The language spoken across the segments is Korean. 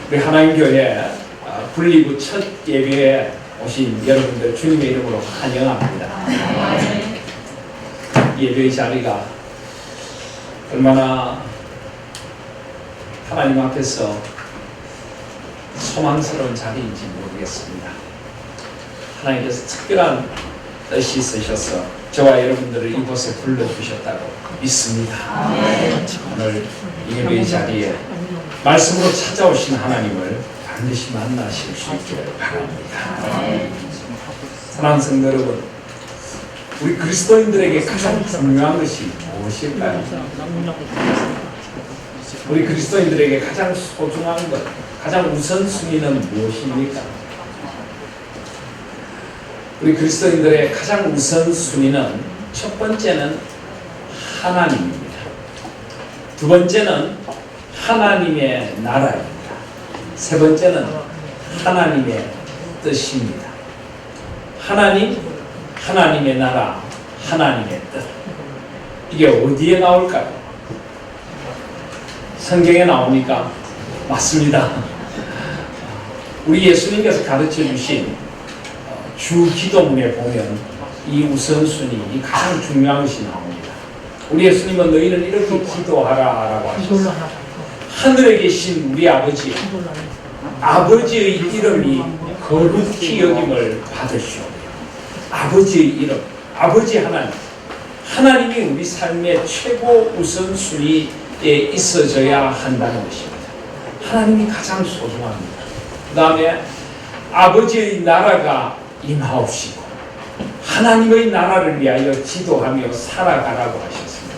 우리 하나님교회 분리부 첫 예배에 오신 여러분들 주님의 이름으로 환영합니다. 예배의 자리가 얼마나 하나님 앞에서 소망스러운 자리인지 모르겠습니다. 하나님께서 특별한 뜻이 있으셔서 저와 여러분들을 이곳에 불러주셨다고 믿습니다. 오늘 예배의 자리에 말씀으로 찾아오신 하나님을 반드시 만나실 수 있기를 바랍니다. 사랑하는 성도 여러분, 우리 그리스도인들에게 가장 중요한 것이 무엇일까요? 우리 그리스도인들에게 가장 소중한 것, 가장 우선순위는 무엇입니까? 우리 그리스도인들의 가장 우선순위는 첫 번째는 하나님입니다. 두 번째는 하나님의 나라입니다. 세 번째는 하나님의 뜻입니다. 하나님, 하나님의 나라, 하나님의 뜻. 이게 어디에 나올까요? 성경에 나옵니까? 맞습니다. 우리 예수님께서 가르쳐 주신 주 기도문에 보면 이 우선순위, 이 가장 중요한 것이 나옵니다. 우리 예수님은 너희는 이렇게 기도하라라고 하셨습니다. 하늘에 계신 우리 아버지, 아버지의 이름이 거룩히 여김을 받으시오. 아버지의 이름, 아버지 하나님, 하나님이 우리 삶의 최고 우선순위에 있어져야 한다는 것입니다. 하나님이 가장 소중합니다. 그 다음에 아버지의 나라가 임하옵시고 하나님의 나라를 위하여 기도하며 살아가라고 하셨습니다.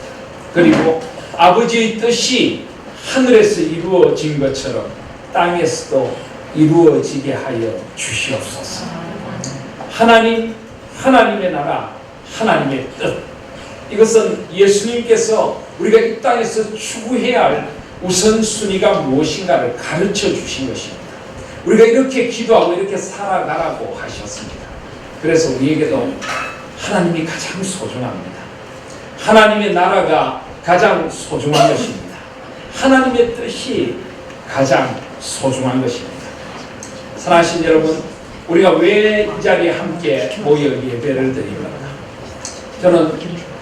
그리고 아버지의 뜻이 하늘에서 이루어진 것처럼 땅에서도 이루어지게 하여 주시옵소서. 하나님, 하나님의 나라, 하나님의 뜻. 이것은 예수님께서 우리가 이 땅에서 추구해야 할 우선순위가 무엇인가를 가르쳐 주신 것입니다. 우리가 이렇게 기도하고 이렇게 살아가라고 하셨습니다. 그래서 우리에게도 하나님이 가장 소중합니다. 하나님의 나라가 가장 소중한 것입니다. 하나님의 뜻이 가장 소중한 것입니다. 사랑하신 여러분, 우리가 왜 이 자리에 함께 모여 예배를 드립니까? 저는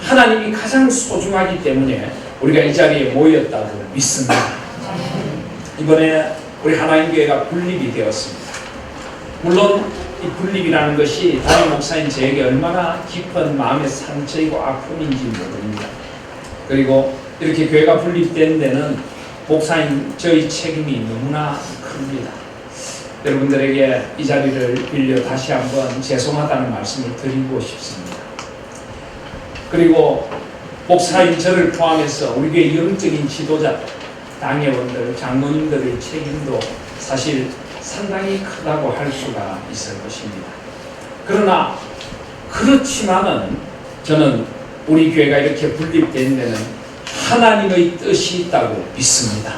하나님이 가장 소중하기 때문에 우리가 이 자리에 모였다고 믿습니다. 이번에 우리 하나님교회가 분립이 되었습니다. 물론 이 분립이라는 것이 담임 목사인 저에게 얼마나 깊은 마음의 상처이고 아픔인지 모릅니다. 그리고 이렇게 교회가 분립된 데는 목사인 저희 책임이 너무나 큽니다. 여러분들에게 이 자리를 빌려 다시 한번 죄송하다는 말씀을 드리고 싶습니다. 그리고 목사인 저를 포함해서 우리 교회 영적인 지도자, 당회원들, 장로님들의 책임도 사실 상당히 크다고 할 수가 있을 것입니다. 그러나 그렇지만은 저는 우리 교회가 이렇게 분립된 데는 하나님의 뜻이 있다고 믿습니다.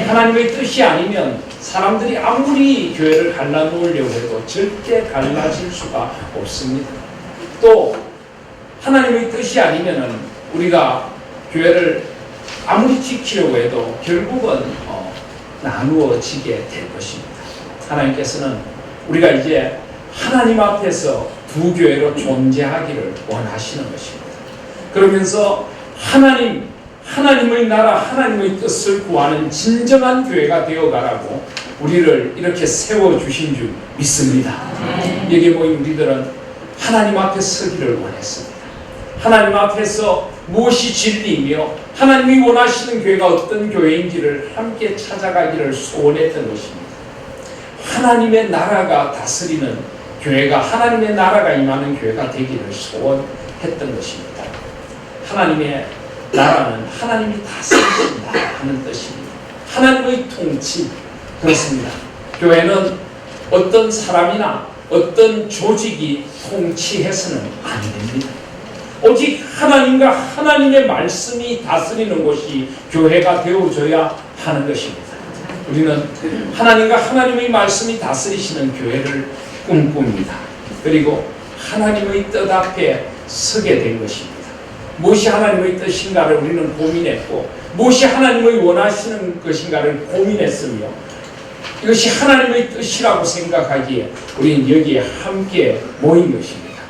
하나님의 뜻이 아니면 사람들이 아무리 교회를 갈라놓으려고 해도 절대 갈라질 수가 없습니다. 또 하나님의 뜻이 아니면은 우리가 교회를 아무리 지키려고 해도 결국은 나누어지게 될 것입니다. 하나님께서는 우리가 이제 하나님 앞에서 두 교회로 존재하기를 원하시는 것입니다. 그러면서 하나님의 나라, 하나님의 뜻을 구하는 진정한 교회가 되어가라고 우리를 이렇게 세워주신 줄 믿습니다. 여기 모인 우리들은 하나님 앞에 서기를 원했습니다. 하나님 앞에서 무엇이 진리이며 하나님이 원하시는 교회가 어떤 교회인지를 함께 찾아가기를 소원했던 것입니다. 하나님의 나라가 다스리는 교회가, 하나님의 나라가 임하는 교회가 되기를 소원했던 것입니다. 하나님의 나라는 하나님이 다스리신다 하는 뜻입니다. 하나님의 통치, 그렇습니다. 교회는 어떤 사람이나 어떤 조직이 통치해서는 안 됩니다. 오직 하나님과 하나님의 말씀이 다스리는 것이 교회가 되어줘야 하는 것입니다. 우리는 하나님과 하나님의 말씀이 다스리시는 교회를 꿈꿉니다. 그리고 하나님의 뜻 앞에 서게 된 것입니다. 무엇이 하나님의 뜻인가를 우리는 고민했고 무엇이 하나님의 원하시는 것인가를 고민했으며 이것이 하나님의 뜻이라고 생각하기에 우리는 여기에 함께 모인 것입니다.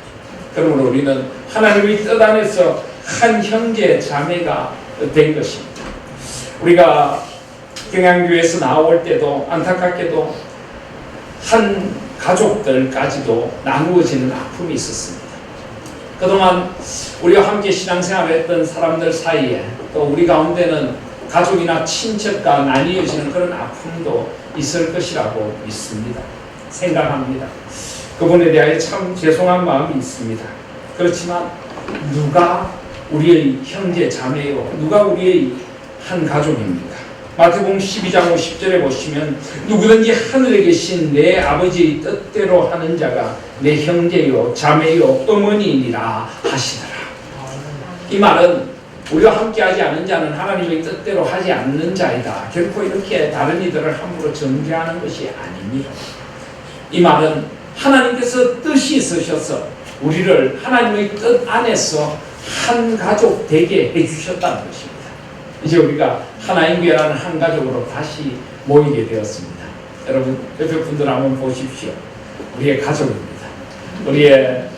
그러므로 우리는 하나님의 뜻 안에서 한 형제 자매가 된 것입니다. 우리가 경양교회에서 나올 때도 안타깝게도 한 가족들까지도 나누어지는 아픔이 있었습니다. 그동안 우리와 함께 신앙생활을 했던 사람들 사이에 또 우리 가운데는 가족이나 친척과 나뉘어지는 그런 아픔도 있을 것이라고 믿습니다. 생각합니다. 그분에 대하여 참 죄송한 마음이 있습니다. 그렇지만 누가 우리의 형제 자매요, 누가 우리의 한 가족입니까? 마태복음 12장 50절에 보시면 누구든지 하늘에 계신 내 아버지의 뜻대로 하는 자가 내 형제요 자매요 어머니이니라 하시더라. 이 말은 우리와 함께하지 않은 자는 하나님의 뜻대로 하지 않는 자이다. 결코 이렇게 다른 이들을 함부로 정죄하는 것이 아닙니다. 이 말은 하나님께서 뜻이 있으셔서 우리를 하나님의 뜻 안에서 한 가족 되게 해주셨다는 것입니다. 이제 우리가 하나님 교회라는 한 가족으로 다시 모이게 되었습니다. 여러분 옆에 분들 한번 보십시오. 우리의 가족입니다. 우리의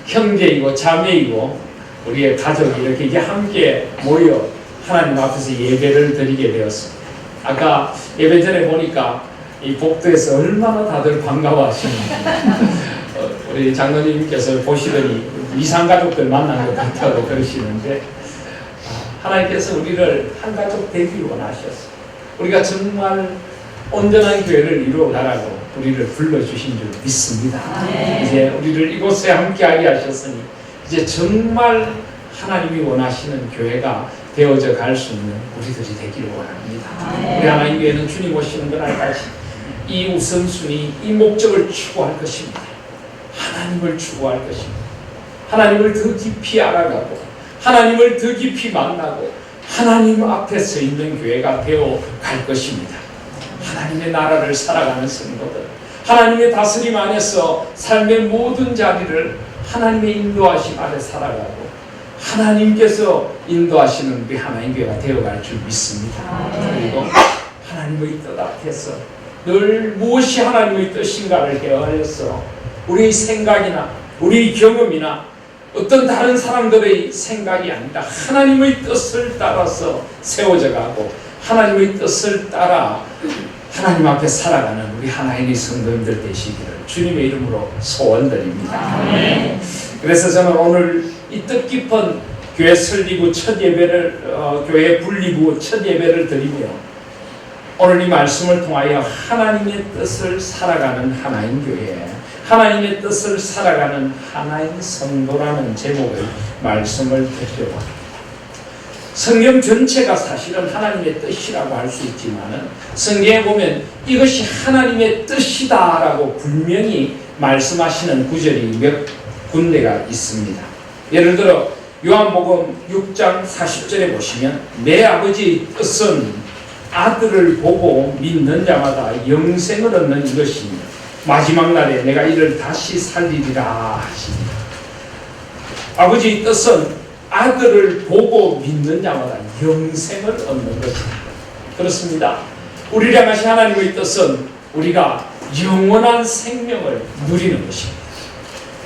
형제이고 자매이고 우리의 가족이 이렇게 이제 함께 모여 하나님 앞에서 예배를 드리게 되었습니다. 아까 예배 전에 보니까 이 복도에서 얼마나 다들 반가워하시는지 우리 장로님께서 보시더니 이상가족들 만난 것 같다고 그러시는데 하나님께서 우리를 한 가족 되기 원하셨어요. 우리가 정말 온전한 교회를 이루어가라고 우리를 불러주신 줄 믿습니다. 이제 우리를 이곳에 함께하게 하셨으니 이제 정말 하나님이 원하시는 교회가 되어져 갈 수 있는 우리들이 되기를 원합니다. 우리 하나님 교회는 주님 오시는 그날까지 이 우선순위, 이 목적을 추구할 것입니다. 하나님을 추구할 것입니다. 하나님을 더 깊이 알아가고 하나님을 더 깊이 만나고 하나님 앞에 서 있는 교회가 되어 갈 것입니다. 하나님의 나라를 살아가는 성도들, 하나님의 다스림 안에서 삶의 모든 자리를 하나님의 인도하심 아래 살아가고 하나님께서 인도하시는 우리 하나님 교회가 되어갈 줄 믿습니다. 그리고 하나님의 뜻 앞에서 늘 무엇이 하나님의 뜻인가를 헤아려서 우리의 생각이나 우리의 경험이나 어떤 다른 사람들의 생각이 아니라 하나님의 뜻을 따라서 세워져 가고 하나님의 뜻을 따라 하나님 앞에 살아가는 우리 하나님의 성도님들 되시기를 주님의 이름으로 소원드립니다. 그래서 저는 오늘 이 뜻깊은 교회 설립 첫 예배를 교회 분립 후 첫 예배를 드리며 오늘 이 말씀을 통하여 하나님의 뜻을 살아가는 하나님 교회, 하나님의 뜻을 살아가는 하나님 성도라는 제목의 말씀을 드리려고 합니다. 성경 전체가 사실은 하나님의 뜻이라고 할 수 있지만 성경에 보면 이것이 하나님의 뜻이다라고 분명히 말씀하시는 구절이 몇 군데가 있습니다. 예를 들어 요한복음 6장 40절에 보시면 내 아버지의 뜻은 아들을 보고 믿는 자마다 영생을 얻는 이것이니 마지막 날에 내가 이를 다시 살리리라 하십니다. 아버지의 뜻은 아들을 보고 믿는 자마다 영생을 얻는 것입니다. 그렇습니다. 우리를 향하신 하나님의 뜻은 우리가 영원한 생명을 누리는 것입니다.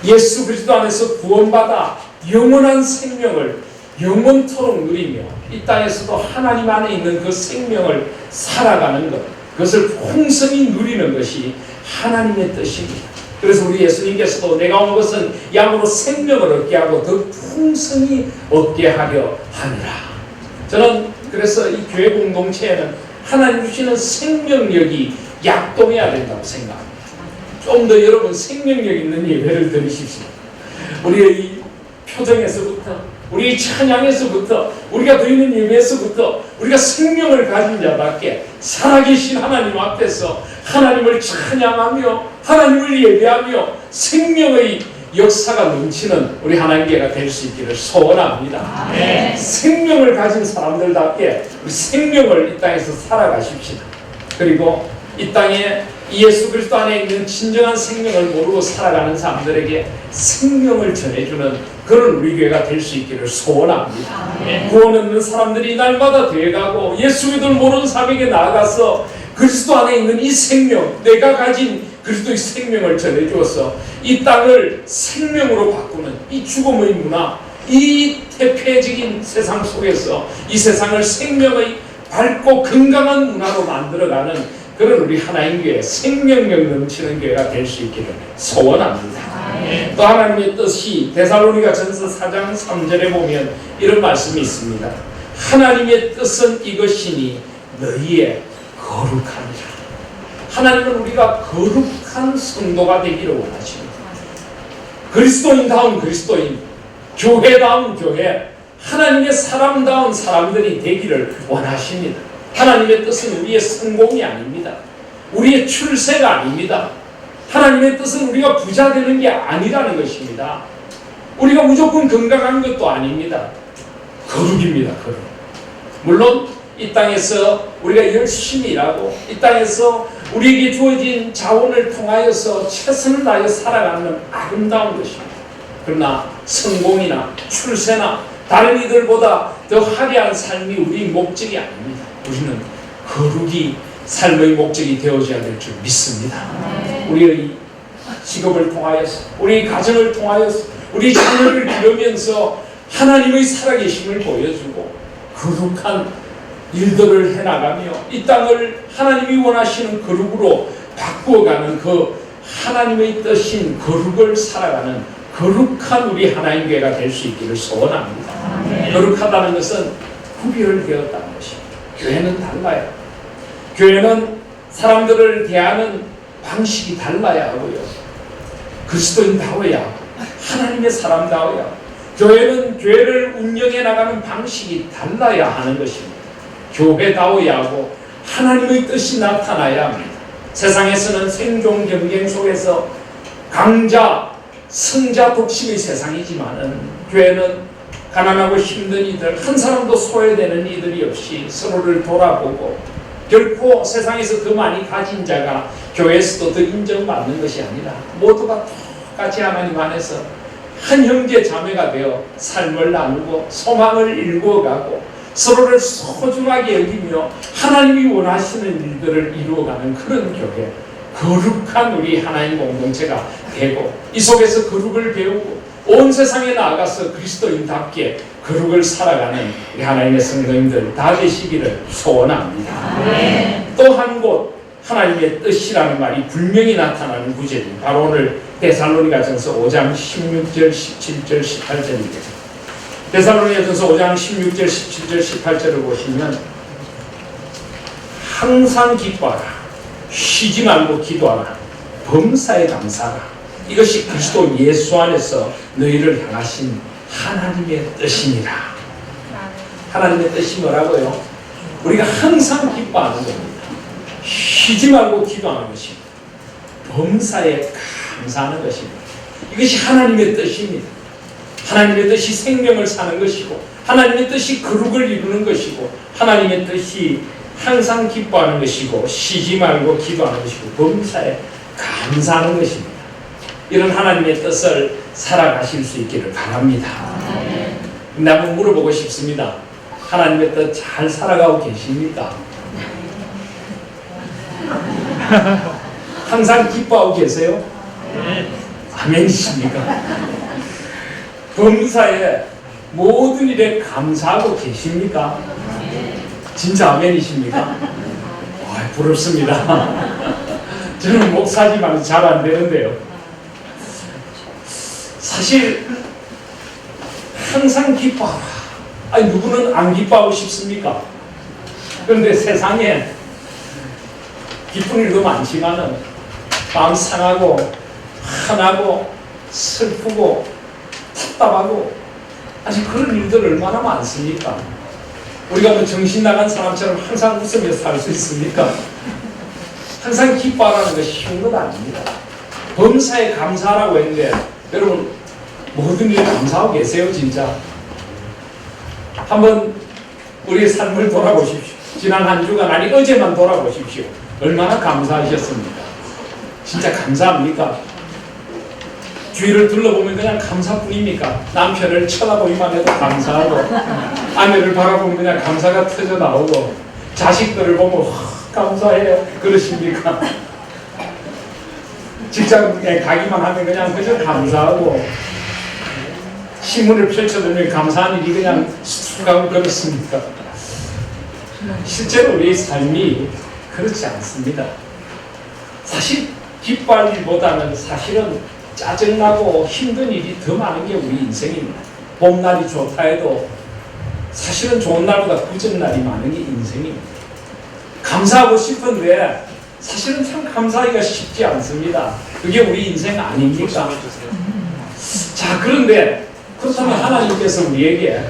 예수 그리스도 안에서 구원받아 영원한 생명을 영원토록 누리며 이 땅에서도 하나님 안에 있는 그 생명을 살아가는 것, 그것을 풍성히 누리는 것이 하나님의 뜻입니다. 그래서 우리 예수님께서도 내가 온 것은 양으로 생명을 얻게 하고 더 풍성히 얻게 하려 하니라. 저는 그래서 이 교회 공동체에는 하나님 주시는 생명력이 약동해야 된다고 생각합니다. 좀 더 여러분 생명력 있는 예배를 드리십시오. 우리의 이 표정에서부터 우리의 찬양에서부터 우리가 드리는 예배에서부터 우리가 생명을 가진 자답게 살아계신 하나님 앞에서 하나님을 찬양하며 하나님을 예배하며 생명의 역사가 넘치는 우리 하나님께가 될 수 있기를 소원합니다. 생명을 가진 사람들답게 우리 생명을 이 땅에서 살아가십시다. 그리고 이 땅에 예수 그리스도 안에 있는 진정한 생명을 모르고 살아가는 사람들에게 생명을 전해주는 그런 우리 교회가 될 수 있기를 소원합니다. 구원 얻는 사람들이 날마다 되어가고 예수 믿음을 모르는 사람에게 나아가서 그리스도 안에 있는 이 생명, 내가 가진 그리스도의 생명을 전해주어서 이 땅을 생명으로 바꾸는 이 죽음의 문화, 이 태폐적인 세상 속에서 이 세상을 생명의 밝고 건강한 문화로 만들어가는 그런 우리 하나님 교회, 생명력 넘치는 교회가 될 수 있기를 소원합니다. 또 하나님의 뜻이 데살로니가 전서 4장 3절에 보면 이런 말씀이 있습니다. 하나님의 뜻은 이것이니 너희의 거룩함이라. 하나님은 우리가 거룩한 성도가 되기를 원하십니다. 그리스도인다운 그리스도인, 교회다운 교회, 하나님의 사람다운 사람들이 되기를 원하십니다. 하나님의 뜻은 우리의 성공이 아닙니다. 우리의 출세가 아닙니다. 하나님의 뜻은 우리가 부자 되는 게 아니라는 것입니다. 우리가 무조건 건강한 것도 아닙니다. 거룩입니다. 거룩. 물론 이 땅에서 우리가 열심히 일하고 이 땅에서 우리에게 주어진 자원을 통하여서 최선을 다하여 살아가는 아름다운 것입니다. 그러나 성공이나 출세나 다른 이들보다 더 화려한 삶이 우리 목적이 아닙니다. 우리는 거룩이 삶의 목적이 되어져야 될 줄 믿습니다. 우리의 직업을 통하여서, 우리 가정을 통하여서, 우리 자녀를 기르면서 하나님의 살아계심을 보여주고 거룩한 일들을 해나가며 이 땅을 하나님이 원하시는 거룩으로 바꾸어가는 그 하나님의 뜻인 거룩을 살아가는 거룩한 우리 하나님 교회가 될 수 있기를 소원합니다. 거룩하다는 것은 구별되었다는 것입니다. 교회는 달라요. 교회는 사람들을 대하는 방식이 달라야 하고요. 그리스도인다워야 하고 하나님의 사람다워야 하고 교회는 교회를 운영해 나가는 방식이 달라야 하는 것입니다. 교회다워야 하고 하나님의 뜻이 나타나야 합니다. 세상에서는 생존 경쟁 속에서 강자, 승자 독식의 세상이지만은 교회는 가난하고 힘든 이들, 한 사람도 소외되는 이들이 없이 서로를 돌아보고 결코 세상에서 더 많이 가진 자가 교회에서도 더 인정받는 것이 아니라 모두가 똑같이 하나님 안에서 한 형제 자매가 되어 삶을 나누고 소망을 일구어가고 서로를 소중하게 여기며 하나님이 원하시는 일들을 이루어가는 그런 교회, 거룩한 우리 하나님 공동체가 되고 이 속에서 거룩을 배우고 온 세상에 나아가서 그리스도인답게 거룩을 살아가는 우리 하나님의 성도님들 다 되시기를 소원합니다. 또 한 곳 하나님의 뜻이라는 말이 분명히 나타나는 구절이 바로 오늘 데살로니가전서 5장 16절, 17절, 18절입니다. 데살로니가전서 5장 16절, 17절, 18절을 보시면 항상 기뻐하라, 쉬지 말고 기도하라, 범사에 감사하라. 이것이 그리스도 예수 안에서 너희를 향하신 하나님의 뜻이니라. 하나님의 뜻이 뭐라고요? 우리가 항상 기뻐하는 겁니다. 쉬지 말고 기도하는 것입니다. 범사에 감사하는 것입니다. 이것이 하나님의 뜻입니다. 하나님의 뜻이 생명을 사는 것이고 하나님의 뜻이 거룩을 이루는 것이고 하나님의 뜻이 항상 기뻐하는 것이고 쉬지 말고 기도하는 것이고 범사에 감사하는 것입니다. 이런 하나님의 뜻을 살아가실 수 있기를 바랍니다. 근데 한번 물어보고 싶습니다. 하나님의 뜻 잘 살아가고 계십니까? 항상 기뻐하고 계세요? 아멘이십니까? 범사에 모든 일에 감사하고 계십니까? 진짜 아멘이십니까? 와, 부럽습니다. 저는 목사지만 잘 안 되는데요. 사실 항상 기뻐하라. 아니 누구는 안 기뻐하고 싶습니까? 그런데 세상에 기쁜 일도 많지만은 마음 상하고 화나고 슬프고 답답하고 아직 그런 일들 얼마나 많습니까? 우리가 뭐 정신 나간 사람처럼 항상 웃으며 살 수 있습니까? 항상 기뻐하라는 것이 쉬운 것 아닙니다. 범사에 감사하라고 했는데 여러분 모든 일에 감사하고 계세요? 진짜? 한번 우리의 삶을 돌아보십시오. 지난 한 주간 아니 어제만 돌아보십시오. 얼마나 감사하셨습니까? 진짜 감사합니까? 주위를 둘러보면 그냥 감사뿐입니까? 남편을 쳐다보기만 해도 감사하고 아내를 바라보면 그냥 감사가 터져 나오고 자식들을 보면 감사해요. 그러십니까? 직장에 가기만 하면 그냥 그저 감사하고 신문을 펼쳐두면 감사한 일이 그냥 수축하고 그렇습니까? 실제로 우리의 삶이 그렇지 않습니다. 사실 기뻐할 일보다는 사실은 짜증나고 힘든 일이 더 많은 게 우리 인생입니다. 봄날이 좋다 해도 사실은 좋은 날보다 굳은 날이 많은 게 인생입니다. 감사하고 싶은데 사실은 참 감사하기가 쉽지 않습니다. 그게 우리 인생 아닙니까? 자, 그런데 그렇다면 하나님께서 우리에게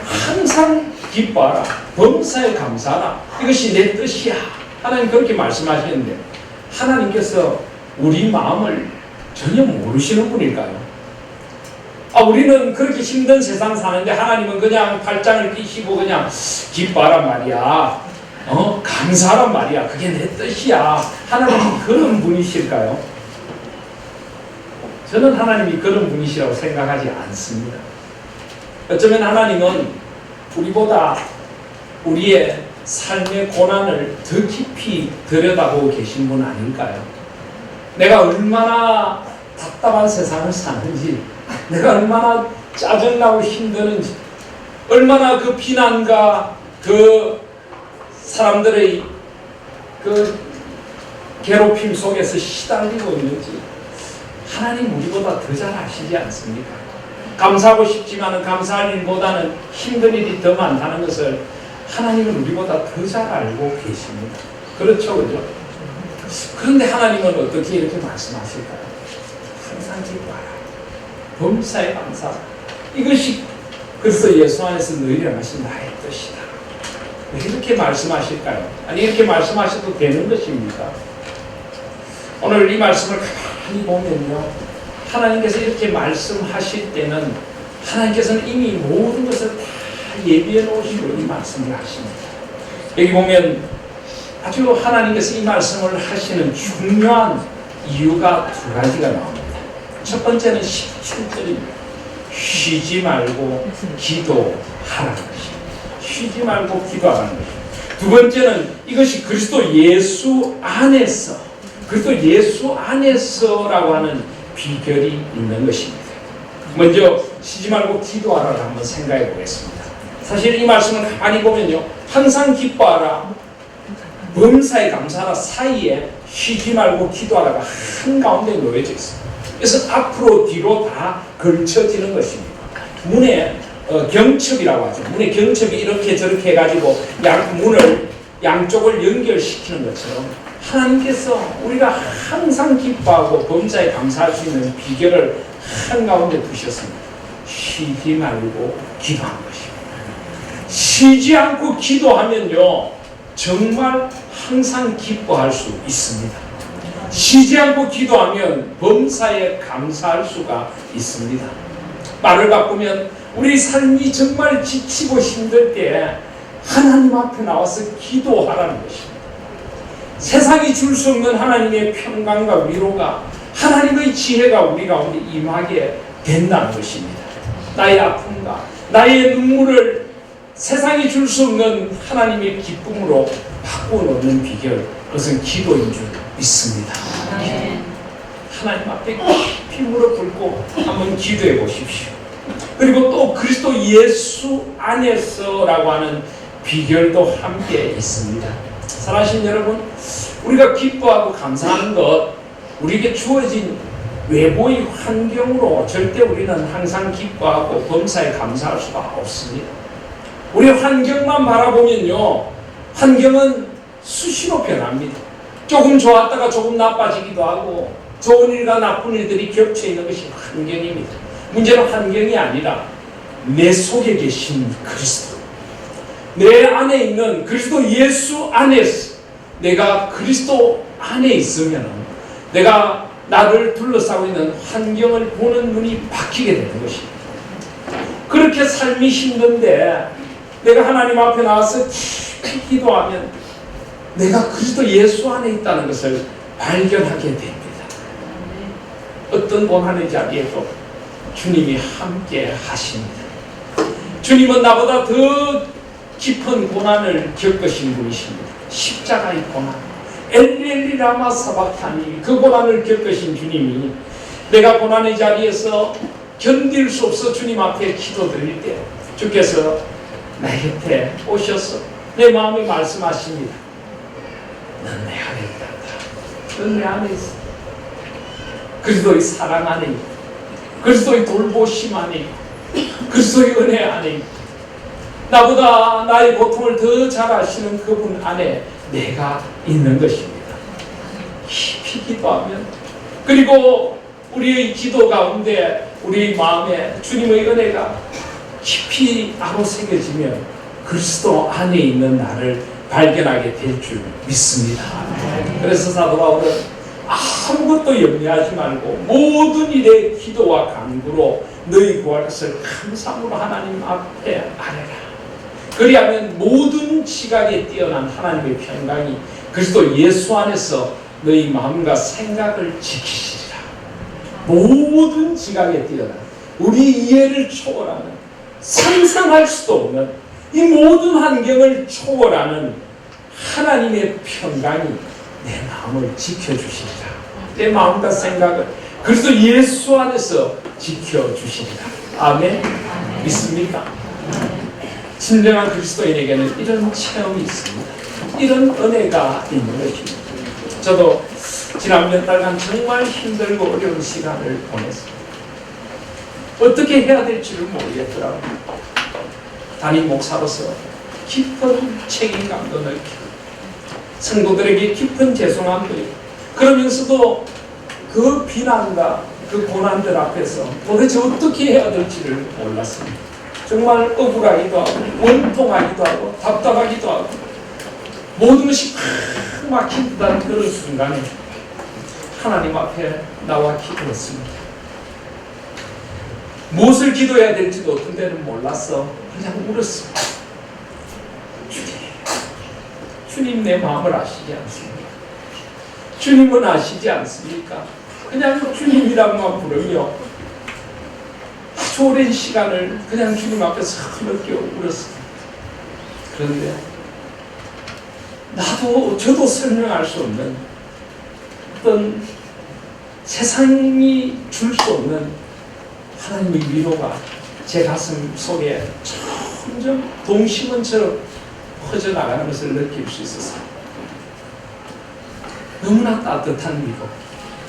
항상 기뻐하라, 범사에 감사하라, 이것이 내 뜻이야, 하나님 그렇게 말씀하시는데 하나님께서 우리 마음을 전혀 모르시는 분일까요? 우리는 그렇게 힘든 세상 사는데 하나님은 그냥 발장을 끼시고 그냥 기뻐하란 말이야, 감사하란 말이야, 그게 내 뜻이야, 하나님이 그런 분이실까요? 저는 하나님이 그런 분이시라고 생각하지 않습니다. 어쩌면 하나님은 우리보다 우리의 삶의 고난을 더 깊이 들여다보고 계신 분 아닐까요? 내가 얼마나 답답한 세상을 사는지, 내가 얼마나 짜증나고 힘드는지, 얼마나 그 비난과 그 사람들의 그 괴롭힘 속에서 시달리고 있는지 하나님 우리보다 더 잘 아시지 않습니까? 감사하고 싶지만 감사할 일보다는 힘든 일이 더 많다는 것을 하나님은 우리보다 더 잘 알고 계십니다. 그렇죠, 그죠? 그런데 하나님은 어떻게 이렇게 말씀하실까요? 항상 기뻐하라, 범사에 감사, 이것이 그래서 예수 안에서 너희를 하신 나의 뜻이다. 왜 이렇게 말씀하실까요? 아니, 이렇게 말씀하셔도 되는 것입니까? 오늘 이 말씀을 가만히 보면요, 하나님께서 이렇게 말씀하실 때는 하나님께서는 이미 모든 것을 다 예비해 놓으시고 이 말씀을 하십니다. 여기 보면 아주 하나님께서 이 말씀을 하시는 중요한 이유가 두 가지가 나옵니다. 첫 번째는 17절입니다. 쉬지 말고 기도하라는 것입니다. 쉬지 말고 기도하라는 것입니다. 두 번째는 이것이 그리스도 예수 안에서, 그리스도 예수 안에서라고 하는 비결이 있는 것입니다. 먼저 쉬지 말고 기도하라를 한번 생각해 보겠습니다. 사실 이 말씀을 가만히 보면요, 항상 기뻐하라, 범사에 감사하라 사이에 쉬지 말고 기도하라가 한가운데 놓여져 있습니다. 그래서 앞으로 뒤로 다 걸쳐지는 것입니다. 문의 경첩이라고 하죠. 문의 경첩이 이렇게 저렇게 해가지고 문을 양쪽을 연결시키는 것처럼 하나님께서 우리가 항상 기뻐하고 범사에 감사할 수 있는 비결을 한가운데 두셨습니다. 쉬지 말고 기도하는 것입니다. 쉬지 않고 기도하면요, 정말 항상 기뻐할 수 있습니다. 쉬지 않고 기도하면 범사에 감사할 수가 있습니다. 말을 바꾸면 우리 삶이 정말 지치고 힘들 때 하나님 앞에 나와서 기도하라는 것입니다. 세상이 줄 수 없는 하나님의 평강과 위로가, 하나님의 지혜가 우리 가운데 임하게 된다는 것입니다. 나의 아픔과 나의 눈물을 세상이 줄 수 없는 하나님의 기쁨으로 바꿔놓는 비결, 그것은 기도인 줄 믿습니다. 하나님 앞에 깊이 무릎 꿇고 한번 기도해 보십시오. 그리고 또 그리스도 예수 안에서라고 하는 비결도 함께 있습니다. 사랑하신 여러분, 우리가 기뻐하고 감사하는 것, 우리에게 주어진 외부의 환경으로 절대 우리는 항상 기뻐하고 범사에 감사할 수가 없습니다. 우리 환경만 바라보면요, 환경은 수시로 변합니다. 조금 좋았다가 조금 나빠지기도 하고, 좋은 일과 나쁜 일들이 겹쳐 있는 것이 환경입니다. 문제는 환경이 아니라 내 속에 계신 그리스도, 내 안에 있는 그리스도 예수 안에서, 내가 그리스도 안에 있으면 내가 나를 둘러싸고 있는 환경을 보는 눈이 바뀌게 되는 것입니다. 그렇게 삶이 힘든데 내가 하나님 앞에 나와서 깊이 기도하면 내가 그리스도 예수 안에 있다는 것을 발견하게 됩니다. 어떤 고난의 자리에도 주님이 함께 하십니다. 주님은 나보다 더 깊은 고난을 겪으신 분이십니다. 십자가의 고난, 엘리 라마 사박타니, 그 고난을 겪으신 주님이 내가 고난의 자리에서 견딜 수 없어 주님 앞에 기도드릴 때 주께서 내 곁에 오셔서 내 마음에 말씀하십니다. 넌 내 안에 있다. 넌 내 안에 있어. 그리스도의 사랑 안에 있고, 그리스도의 돌보심 안에 있고, 그리스도의 은혜 안에 있고, 나보다 나의 고통을 더 잘 아시는 그분 안에 내가 있는 것입니다. 깊이 기도하면, 그리고 우리의 기도 가운데 우리의 마음에 주님의 은혜가 깊이 아로 새겨지면 그리스도 안에 있는 나를 발견하게 될 줄 믿습니다. 그래서 사도 바울은 아무것도 염려하지 말고 모든 일에 기도와 간구로 너희 구할 것을 감사함으로 하나님 앞에 아뢰라. 그리하면 모든 지각에 뛰어난 하나님의 평강이 그리스도 예수 안에서 너희 마음과 생각을 지키시리라. 모든 지각에 뛰어난, 우리 이해를 초월하는, 상상할 수도 없는 이 모든 환경을 초월하는 하나님의 평강이 내 마음을 지켜주시리라. 내 마음과 생각을 그리스도 예수 안에서 지켜주시리라. 아멘. 믿습니까? 진정한 그리스도인에게는 이런 체험이 있습니다. 이런 은혜가 있는 것입니다. 저도 지난 몇 달간 정말 힘들고 어려운 시간을 보냈습니다. 어떻게 해야 될지를 모르겠더라고요. 담임 목사로서 깊은 책임감도 느끼고 성도들에게 깊은 죄송함도 있고, 그러면서도 그 비난과 그 고난들 앞에서 도대체 어떻게 해야 될지를 몰랐습니다. 정말 억울하기도 하고 원통하기도 하고 답답하기도 하고 모든 것이 팍 막힌 듯한 그런 순간에 하나님 앞에 나와 기도했습니다. 무엇을 기도해야 될지도 어떤 때는 몰라서 그냥 울었습니다. 주님 내 마음을 아시지 않습니까? 주님은 아시지 않습니까? 그냥 주님이라고만 부르며 아주 오랜 시간을 그냥 주님 앞에서 흐느껴 울었습니다. 그런데 저도 설명할 수 없는 어떤 세상이 줄 수 없는 하나님의 위로가 제 가슴 속에 점점 동심원처럼 퍼져나가는 것을 느낄 수 있었어요. 너무나 따뜻한 위로,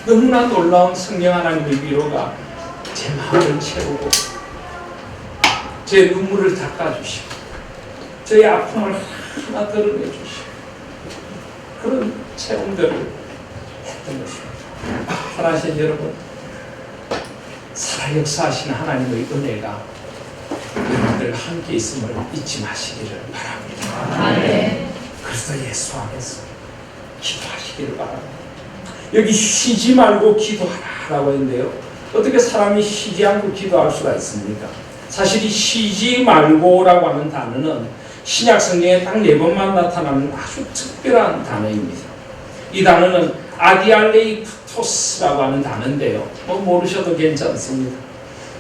너무나 놀라운 성령 하나님의 위로가 제 마음을 채우고 제 눈물을 닦아주시고 저의 아픔을 하나 드러내주시고 그런 체험들을 했던 것입니다. 사랑하시는 여러분, 살아 역사하시는 하나님의 은혜가 여러분들과 함께 있음을 잊지 마시기를 바랍니다. 네. 그리스도 예수 안에서 기도하시기를 바랍니다. 여기 쉬지 말고 기도하라라고 했는데요. 어떻게 사람이 쉬지 않고 기도할 수가 있습니까? 사실 이 쉬지 말고라고 하는 단어는 신약 성경에 딱 4번만 나타나는 아주 특별한 단어입니다. 이 단어는 아디알레이프토스라고 하는 단어인데요. 모르셔도 괜찮습니다.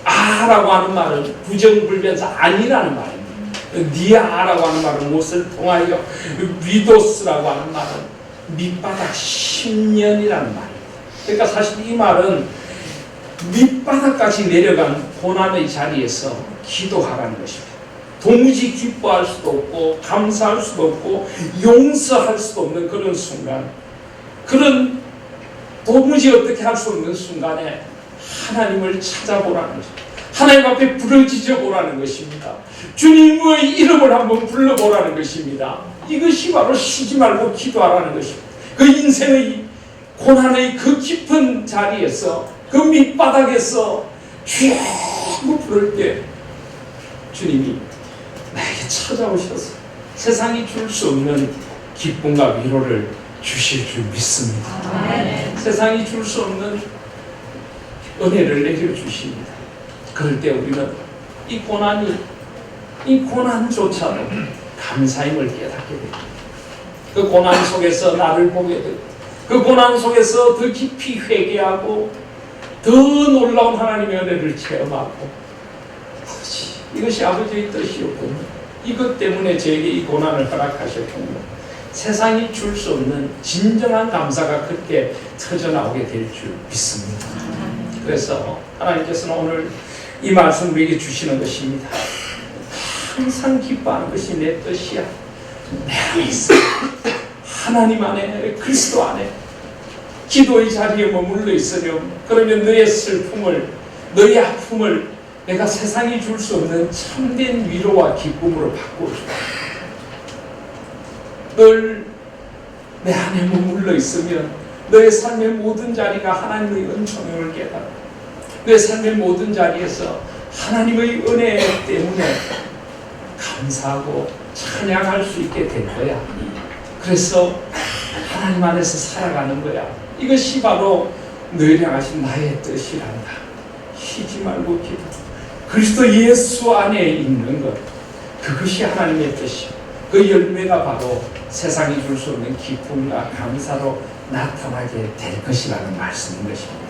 아라고 하는 말은 부정불변사 아니라는 말입니다. 니아라고 하는 말은 무엇을 통하여, 위도스라고 하는 말은 밑바닥 10년이라는 말입니다. 그러니까 사실 이 말은 밑바닥까지 내려간 고난의 자리에서 기도하라는 것입니다. 도무지 기뻐할 수도 없고 감사할 수도 없고 용서할 수도 없는 그런 순간, 그런 도무지 어떻게 할 수 없는 순간에 하나님을 찾아보라는 것입니다. 하나님 앞에 부르짖어 보라는 것입니다. 주님의 이름을 한번 불러보라는 것입니다. 이것이 바로 쉬지 말고 기도하라는 것입니다. 그 인생의 고난의 그 깊은 자리에서, 그 밑바닥에서 주여 부를 때 주님이 나에게 찾아오셔서 세상이 줄 수 없는 기쁨과 위로를 주실 줄 믿습니다. 세상이 줄 수 없는 은혜를 내려주십니다. 그럴 때 우리는 이 고난조차도 감사임을 깨닫게 됩니다. 그 고난 속에서 나를 보게 되고, 그 고난 속에서 더 깊이 회개하고 더 놀라운 하나님의 은혜를 체험하고, 이것이 아버지의 뜻이었군요. 이것 때문에 저에게 이 고난을 허락하셨군요. 세상이 줄 수 없는 진정한 감사가 그렇게 터져나오게 될 줄 믿습니다. 그래서 하나님께서는 오늘 이 말씀 우리에게 주시는 것입니다. 항상 기뻐하는 것이 내 뜻이야. 내 안에 있어. 하나님 안에, 그리스도 안에 기도의 자리에 머물러 있으렴. 그러면 너의 슬픔을, 너의 아픔을 내가 세상이 줄 수 없는 참된 위로와 기쁨으로 바꿔줘. 늘 내 안에 머물러 있으면 너의 삶의 모든 자리가 하나님의 은총을 깨달아. 내 삶의 모든 자리에서 하나님의 은혜 때문에 감사하고 찬양할 수 있게 될 거야. 그래서 하나님 안에서 살아가는 거야. 이것이 바로 너희를 향하신 나의 뜻이란다. 쉬지 말고 기도. 그리스도 예수 안에 있는 것, 그것이 하나님의 뜻이야. 그 열매가 바로 세상이 줄 수 없는 기쁨과 감사로 나타나게 될 것이라는 말씀인 것입니다.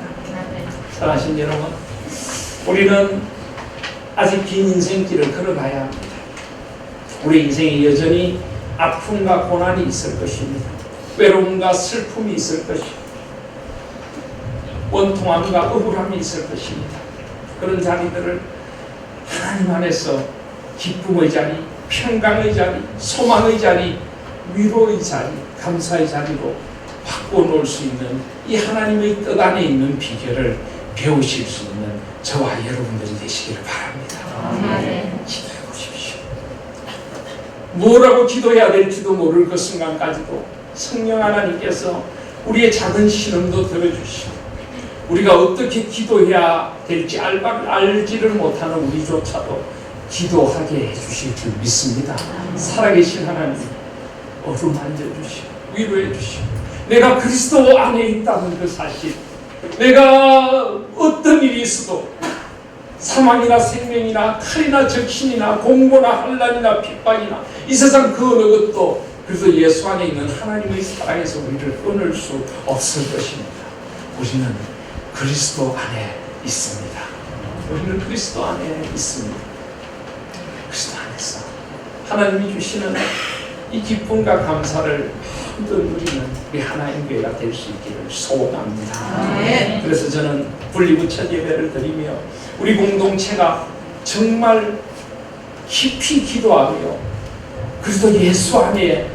사랑하신 여러분, 우리는 아직 긴 인생길을 걸어가야 합니다. 우리 인생에 여전히 아픔과 고난이 있을 것입니다. 외로움과 슬픔이 있을 것입니다. 원통함과 억울함이 있을 것입니다. 그런 자리들을 하나님 안에서 기쁨의 자리, 평강의 자리, 소망의 자리, 위로의 자리, 감사의 자리로 바꿔놓을 수 있는 이 하나님의 뜻 안에 있는 비결을 배우실 수 있는 저와 여러분들이 되시기를 바랍니다. 기도해 보십시오. 뭐라고 기도해야 될지도 모를 그 순간까지도 성령 하나님께서 우리의 작은 신음도 들어주시고 우리가 어떻게 기도해야 될지 알지를 못하는 우리조차도 기도하게 해주실 줄 믿습니다. 살아계신 하나님 어루만져 주시고 위로해 주시고 내가 그리스도 안에 있다는 그 사실, 내가 어떤 일이 있어도 사망이나 생명이나 칼이나 적신이나 공고나 환난이나 핍박이나 이 세상 그 어느 것도 그래서 예수 안에 있는 하나님의 사랑에서 우리를 끊을 수 없을 것입니다. 우리는 그리스도 안에 있습니다. 우리는 그리스도 안에 있습니다. 그리스도 안에서 하나님이 주시는 이 기쁨과 감사를 한번 누리는 우리 하나님 교회가 될 수 있기를 소원합니다. 그래서 저는 분리부처 예배를 드리며 우리 공동체가 정말 깊이 기도하며 그리스도 예수 안에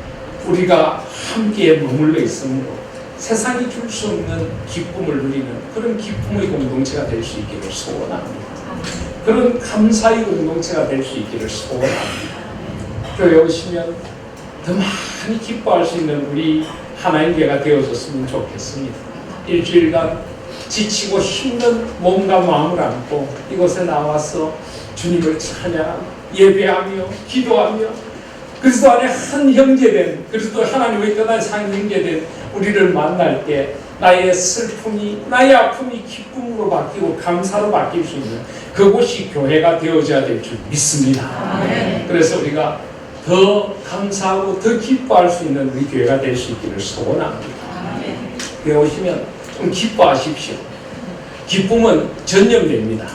우리가 함께 머물러 있으므로 세상이 줄 수 없는 기쁨을 누리는 그런 기쁨의 공동체가 될 수 있기를 소원합니다. 그런 감사의 공동체가 될 수 있기를 소원합니다. 교회 오시면 더 많이 기뻐할 수 있는 우리 하나님 교회가 되어졌으면 좋겠습니다. 일주일간 지치고 힘든 몸과 마음을 안고 이곳에 나와서 주님을 찬양하며 예배하며 기도하며 그리스도 안에 한 형제된 그리스도 하나님의 떠난 상 형제된 우리를 만날 때 나의 슬픔이 나의 아픔이 기쁨으로 바뀌고 감사로 바뀔 수 있는 그곳이 교회가 되어져야 될 줄 믿습니다. 그래서 우리가 더 감사하고 더 기뻐할 수 있는 우리 교회가 될 수 있기를 소원합니다. 교회 오시면 좀 기뻐하십시오. 기쁨은 전염됩니다.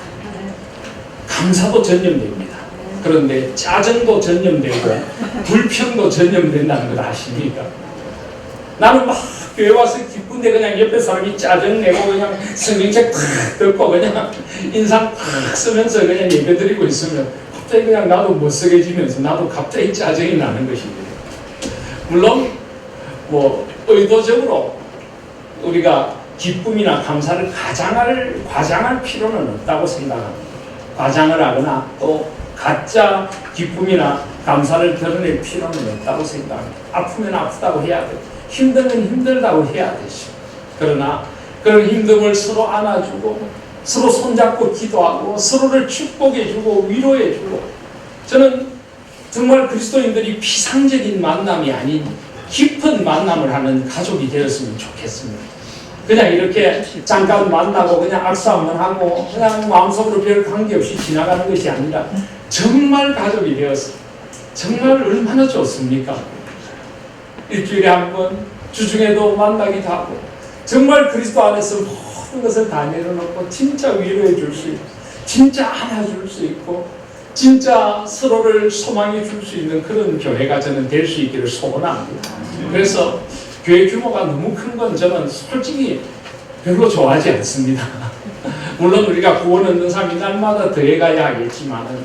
감사도 전염됩니다. 그런데 짜증도 전염되고 불평도 전염된다는 걸 아십니까? 나는 막 교회 와서 기쁜데 그냥 옆에 사람이 짜증내고 그냥 성경책 탁 듣고 그냥 인상 탁 쓰면서 그냥 예배드리고 있으면 갑자기 그냥 나도 못쓰게지면서 나도 갑자기 짜증이 나는 것입니다. 물론 뭐 의도적으로 우리가 기쁨이나 감사를 과장할 필요는 없다고 생각합니다. 과장을 하거나 또 가짜 기쁨이나 감사를 드러낼 필요는 없다고 생각합니다. 아프면 아프다고 해야 돼요. 힘들면 힘들다고 해야 되죠. 그러나 그런 힘듦을 서로 안아주고 서로 손잡고 기도하고 서로를 축복해주고 위로해주고 저는 정말 그리스도인들이 피상적인 만남이 아닌 깊은 만남을 하는 가족이 되었으면 좋겠습니다. 그냥 이렇게 잠깐 만나고 그냥 악수 한번 하고 그냥 마음속으로 별 관계없이 지나가는 것이 아니라 정말 가족이 되어서 정말 얼마나 좋습니까? 일주일에 한 번 주중에도 만나기도 하고 정말 그리스도 안에서 모든 것을 다 내려놓고 진짜 위로해 줄 수 있고 진짜 안아줄 수 있고 진짜 서로를 소망해 줄 수 있는 그런 교회가 저는 될 수 있기를 소원합니다. 그래서 교회 규모가 너무 큰 건 저는 솔직히 별로 좋아하지 않습니다. 물론 우리가 구원 얻는 삶이 날마다 더해가야 하겠지만은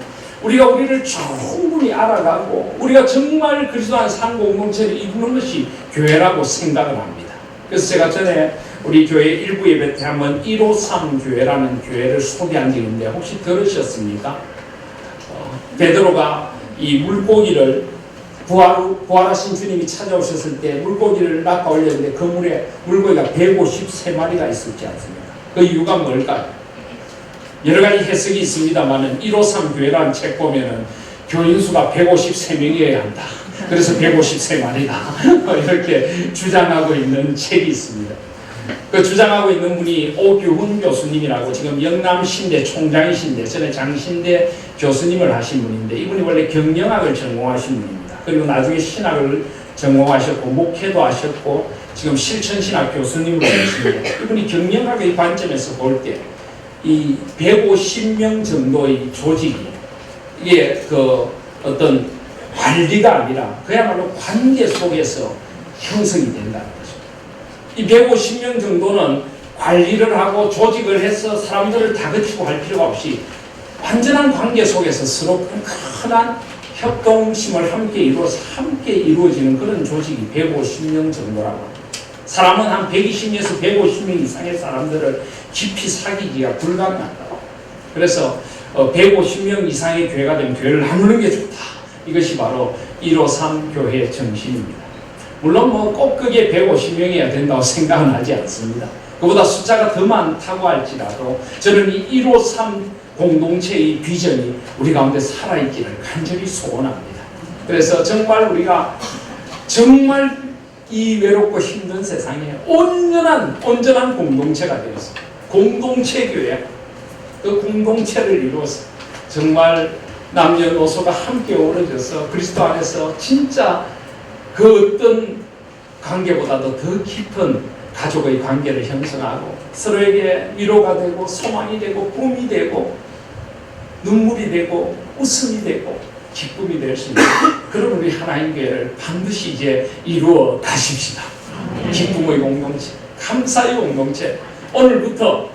우리가 우리를 충분히 알아가고 우리가 정말 그리스도 안에 산 공동체를 이루는 것이 교회라고 생각을 합니다. 그래서 제가 전에 우리 교회 일부 예배 때 한번 153 교회라는 교회를 소개한 적이 있는데 혹시 들으셨습니까? 베드로가 이 물고기를 부활하신 주님이 찾아오셨을 때 물고기를 낚아 올렸는데 그 물에 물고기가 153마리가 있었지 않습니까? 그 이유가 뭘까요? 여러 가지 해석이 있습니다만은 153 교회라는 책 보면은 교인 수가 153명이어야 한다. 그래서 153마리다. 이렇게 주장하고 있는 책이 있습니다. 그 주장하고 있는 분이 오규훈 교수님이라고 지금 영남신대 총장이신데 전에 장신대 교수님을 하신 분인데 이분이 원래 경영학을 전공하신 분입니다. 그리고 나중에 신학을 전공하셨고 목회도 하셨고 지금 실천신학 교수님으로 계십니다. 이분이 경영학의 관점에서 볼 때 이 150명 정도의 조직이 이게 그 어떤 관리가 아니라 그야말로 관계 속에서 형성이 된다는 거죠. 이 150명 정도는 관리를 하고 조직을 해서 사람들을 다그치고 할 필요가 없이 완전한 관계 속에서 서로 끈끈한 협동심을 함께 이루어서 함께 이루어지는 그런 조직이 150명 정도라고 합니다. 사람은 한 120명에서 150명 이상의 사람들을 깊이 사귀기가 불가능하다고. 그래서 150명 이상의 교회가 되면 교회를 나누는 게 좋다. 이것이 바로 153 교회의 정신입니다. 물론 꼭 그게 150명이어야 된다고 생각은 하지 않습니다. 그보다 숫자가 더 많다고 할지라도 저는 이 153 공동체의 비전이 우리 가운데 살아있기를 간절히 소원합니다. 그래서 정말 우리가 정말 이 외롭고 힘든 세상에 온전한 공동체가 되어서 공동체 교회, 그 공동체를 이루어서 정말 남녀노소가 함께 어우러져서 그리스도 안에서 진짜 그 어떤 관계보다도 더 깊은 가족의 관계를 형성하고 서로에게 위로가 되고 소망이 되고 꿈이 되고 눈물이 되고 웃음이 되고 기쁨이 될 수 있는 그런 우리 하나님 교회를 반드시 이제 이루어 가십시다. 기쁨의 공동체, 감사의 공동체. 오늘부터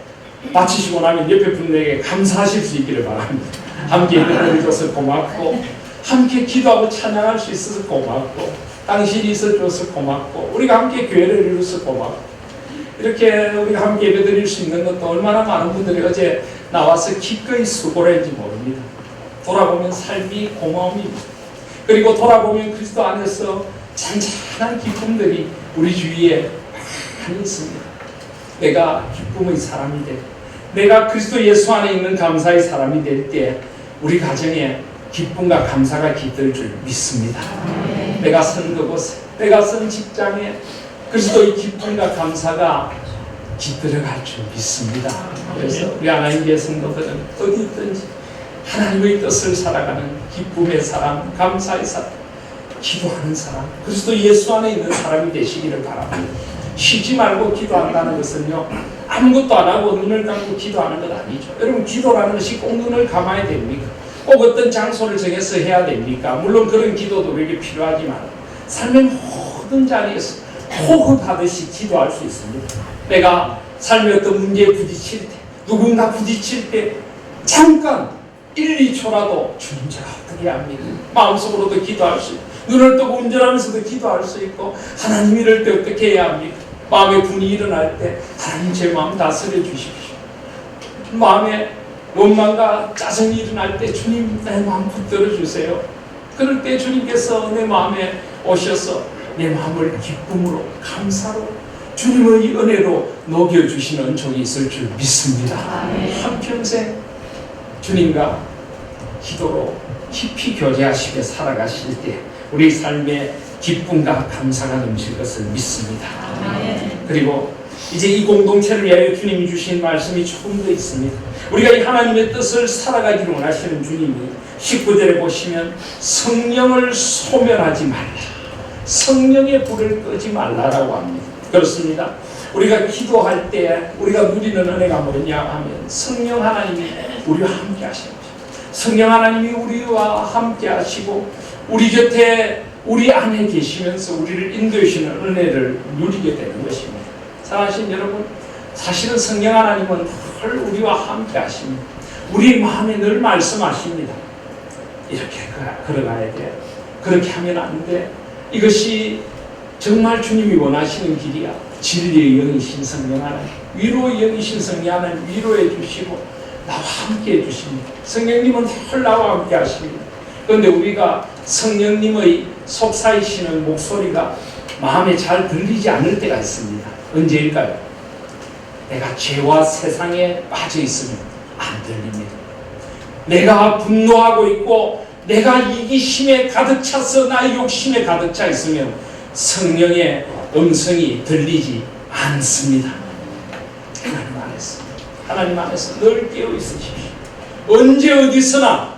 마치시고 나면 옆에 분들에게 감사하실 수 있기를 바랍니다. 함께 예배드려줘서 고맙고 함께 기도하고 찬양할 수 있어서 고맙고 당신이 있어줘서 고맙고 우리가 함께 교회를 이루어서 고맙고 이렇게 우리가 함께 예배드릴 수 있는 것도 얼마나 많은 분들이 어제 나와서 기꺼이 수고를 했는지 모릅니다. 돌아보면 삶이 고마움입니다. 그리고 돌아보면 그리스도 안에서 잔잔한 기쁨들이 우리 주위에 많이 있습니다. 내가 기쁨의 사람이 되고 내가 그리스도 예수 안에 있는 감사의 사람이 될 때 우리 가정에 기쁨과 감사가 깃들 줄 믿습니다. 내가 선 그곳에 내가 선 직장에 그리스도의 기쁨과 감사가 깃들어갈 줄 믿습니다. 그래서 우리 하나님의 성도들은 어디 있든지 하나님의 뜻을 살아가는 기쁨의 사람, 감사의 사람, 기도하는 사람, 그리스도 예수 안에 있는 사람이 되시기를 바랍니다. 쉬지 말고 기도한다는 것은요 아무것도 안 하고 눈을 감고 기도하는 것 아니죠. 여러분 기도라는 것이 꼭 눈을 감아야 됩니까? 꼭 어떤 장소를 정해서 해야 됩니까? 물론 그런 기도도 우리에게 필요하지만 삶의 모든 자리에서 호흡하듯이 기도할 수 있습니다. 내가 삶의 어떤 문제에 부딪힐 때 누군가 부딪힐 때 잠깐 1, 2초라도 주님 제가 어떻게 합니까? 마음속으로도 기도할 수 있고 눈을 뜨고 운전하면서도 기도할 수 있고 하나님 이럴 때 어떻게 해야 합니까? 마음에 분이 일어날 때 하나님 제 마음 다스려 주십시오. 마음에 원망과 짜증이 일어날 때 주님 내 마음 붙들어 주세요. 그럴 때 주님께서 내 마음에 오셔서 내 마음을 기쁨으로 감사로 주님의 은혜로 녹여주시는 은총이 있을 줄 믿습니다. 한평생 주님과 기도로 깊이 교제하시며 살아가실 때 우리 삶에 기쁨과 감사가 넘칠 것을 믿습니다. 그리고 이제 이 공동체를 위하여 주님이 주신 말씀이 조금 더 있습니다. 우리가 이 하나님의 뜻을 살아가기를 원하시는 주님이 19절에 보시면 성령을 소멸하지 말라, 성령의 불을 끄지 말라라고 합니다. 그렇습니다. 우리가 기도할 때 우리가 누리는 은혜가 뭐냐 하면 성령 하나님이 우리와 함께 하시는 것입니다. 성령 하나님이 우리와 함께 하시고 우리 곁에 우리 안에 계시면서 우리를 인도해주시는 은혜를 누리게 되는 것입니다. 사랑하신 여러분, 사실은 성령 하나님은 늘 우리와 함께 하십니다. 우리 마음에 늘 말씀하십니다. 이렇게 걸어가야 돼. 그렇게 하면 안 돼. 이것이 정말 주님이 원하시는 길이야. 진리의 영이신 성령 하나님, 위로의 영이신 성령 하나님 위로해 주시고 나와 함께 해 주십니다. 성령님은 늘 나와 함께 하십니다. 그런데 우리가 성령님의 속삭이시는 목소리가 마음에 잘 들리지 않을 때가 있습니다. 언제일까요? 내가 죄와 세상에 빠져 있으면 안 들립니다. 내가 분노하고 있고 내가 이기심에 가득 차서 나의 욕심에 가득 차 있으면 성령의 음성이 들리지 않습니다. 하나님 안에서 늘 깨어 있으십시오. 언제 어디서나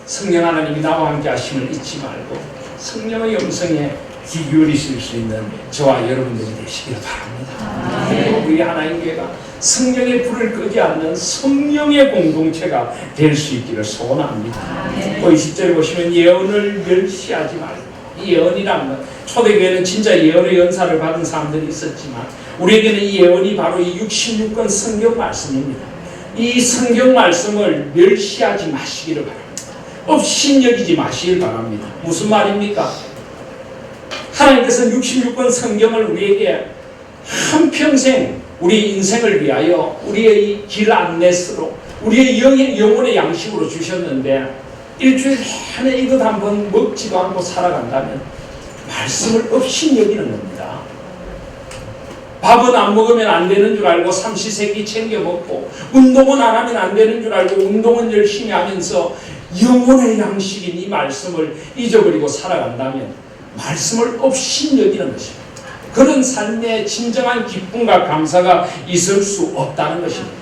성령 하나님이 나와 함께 하심을 잊지 말고 성령의 음성에 귀 기울이실 수 있는 저와 여러분들이 되시길 바랍니다. 그리고 우리 하나님 교회가 성령의 불을 끄지 않는 성령의 공동체가 될 수 있기를 소원합니다. 또 20절에 보시면 예언을 멸시하지 말고, 이 예언이라는 건 초대교회는 진짜 예언의 연사를 받은 사람들이 있었지만 우리에게는 이 예언이 바로 이 66권 성경 말씀입니다. 이 성경 말씀을 멸시하지 마시기를 바랍니다. 업신여기지 마시길 바랍니다. 무슨 말입니까? 하나님께서 66권 성경을 우리에게 한평생 우리 인생을 위하여 우리의 길 안내스로 우리의 영혼의 양식으로 주셨는데 일주일 내내 이것 한번 먹지도 않고 살아간다면 말씀을 업신여기는 겁니다. 밥은 안 먹으면 안 되는 줄 알고 삼시세끼 챙겨 먹고 운동은 안 하면 안 되는 줄 알고 운동은 열심히 하면서 영혼의 양식인 이 말씀을 잊어버리고 살아간다면 말씀을 업신여기는 것입니다. 그런 삶에 진정한 기쁨과 감사가 있을 수 없다는 것입니다.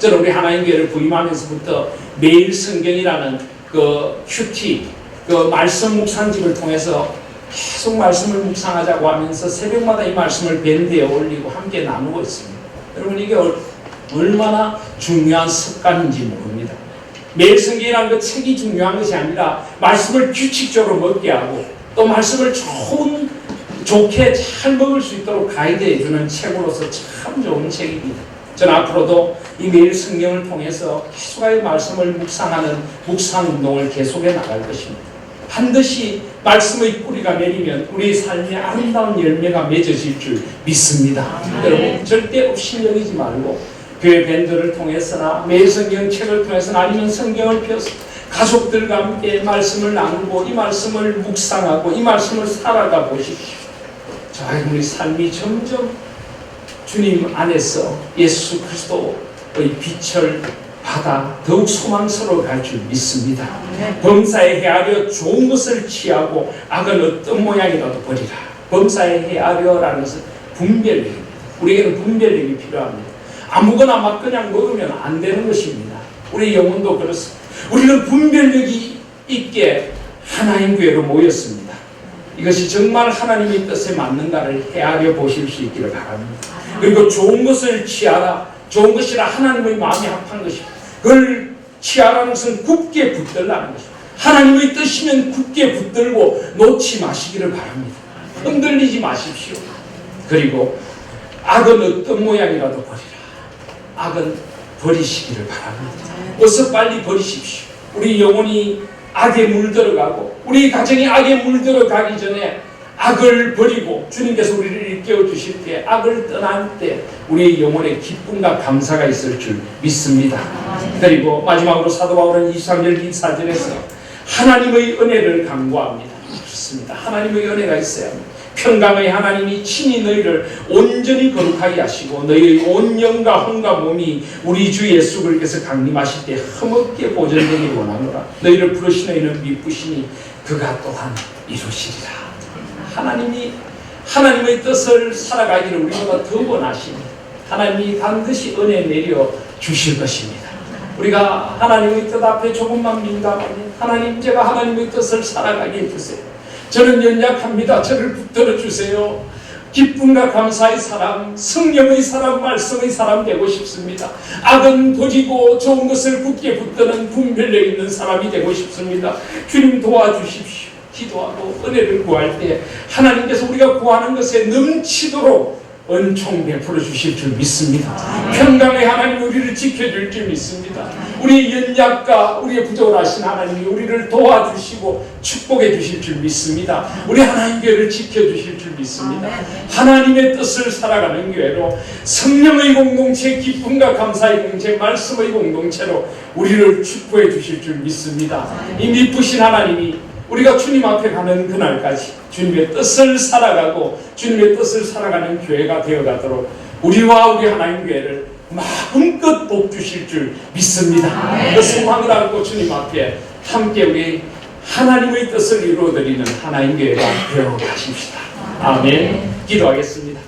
저는 우리 하나님 교회를 부임하면서부터 매일 성경이라는 그 큐티, 그 말씀 묵상집을 통해서 계속 말씀을 묵상하자고 하면서 새벽마다 이 말씀을 밴드에 올리고 함께 나누고 있습니다. 여러분 이게 얼마나 중요한 습관인지 모릅니다. 매일 성경이라는 그 책이 중요한 것이 아니라 말씀을 규칙적으로 먹게 하고 또 말씀을 좋게 잘 먹을 수 있도록 가이드해주는 책으로서 참 좋은 책입니다. 저는 앞으로도 이 매일 성경을 통해서 계속하여 말씀을 묵상하는 묵상 운동을 계속해 나갈 것입니다. 반드시 말씀의 뿌리가 내리면 우리 삶에 아름다운 열매가 맺어질 줄 믿습니다. 여러분 절대 업신여기지 말고 교회 밴드를 통해서나 매일 성경 책을 통해서나 아니면 성경을 펴서 가족들과 함께 말씀을 나누고 이 말씀을 묵상하고 이 말씀을 살아가 보십시오. 저와 우리 삶이 점점 주님 안에서 예수 그리스도의 빛을 받아 더욱 소망스러워갈 줄 믿습니다. 범사에 헤아려 좋은 것을 취하고 악은 어떤 모양이라도 버리라. 범사에 헤아려라는 것은 분별력입니다. 우리에게는 분별력이 필요합니다. 아무거나 막 그냥 먹으면 안 되는 것입니다. 우리 영혼도 그렇습니다. 우리는 분별력이 있게 하나님 교회로 모였습니다. 이것이 정말 하나님의 뜻에 맞는가를 헤아려 보실 수 있기를 바랍니다. 그리고 좋은 것을 취하라. 좋은 것이라 하나님의 마음이 합한 것입니다. 그걸 취하라는 것은 굳게 붙들라는 것입니다. 하나님의 뜻이면 굳게 붙들고 놓지 마시기를 바랍니다. 흔들리지 마십시오. 그리고 악은 어떤 모양이라도 버리라. 악은 버리시기를 바랍니다. 어서 빨리 버리십시오. 우리 영혼이 악에 물들어가고 우리 가정이 악에 물들어가기 전에 악을 버리고 주님께서 우리를 일깨워 주실 때 악을 떠날 때 우리의 영혼에 기쁨과 감사가 있을 줄 믿습니다. 그리고 마지막으로 사도 바울은 23절 24절에서 하나님의 은혜를 간구합니다. 그렇습니다. 하나님의 은혜가 있어야 합니다. 평강의 하나님이 친히 너희를 온전히 거룩하게 하시고 너희의 온 영과 혼과 몸이 우리 주 예수 그리스도께서 강림하실 때 흠없게 보존되기를 원하노라. 너희를 부르신 이는 미쁘시니 그가 또한 이루시리라. 하나님의 뜻을 살아가기를 우리보다 더 원하십니다. 하나님이 반드시 은혜 내려 주실 것입니다. 우리가 하나님의 뜻 앞에 조금만 민감하면 하나님 제가 하나님의 뜻을 살아가게 해주세요. 저는 연약합니다. 저를 붙들어 주세요. 기쁨과 감사의 사람, 성령의 사람, 말씀의 사람 되고 싶습니다. 악은 버리고 좋은 것을 굳게 붙드는 분별력 있는 사람이 되고 싶습니다. 주님 도와주십시오. 기도하고 은혜를 구할 때 하나님께서 우리가 구하는 것에 넘치도록 은총 베풀어 주실 줄 믿습니다. 평강의 하나님 우리를 지켜줄 줄 믿습니다. 우리의 연약과 우리의 부족하신 하나님이 우리를 도와주시고 축복해 주실 줄 믿습니다. 우리 하나님 교회를 지켜주실 줄 믿습니다. 하나님의 뜻을 살아가는 교회로 성령의 공동체, 기쁨과 감사의 공동체, 말씀의 공동체로 우리를 축복해 주실 줄 믿습니다. 이 미쁘신 하나님이 우리가 주님 앞에 가는 그날까지 주님의 뜻을 살아가고 주님의 뜻을 살아가는 교회가 되어가도록 우리와 우리 하나님 교회를 마음껏 복주실 줄 믿습니다. 그 소망을 안고 주님 앞에 함께 우리 하나님의 뜻을 이루어드리는 하나님 교회가 되어 가십시다. 아멘. 기도하겠습니다.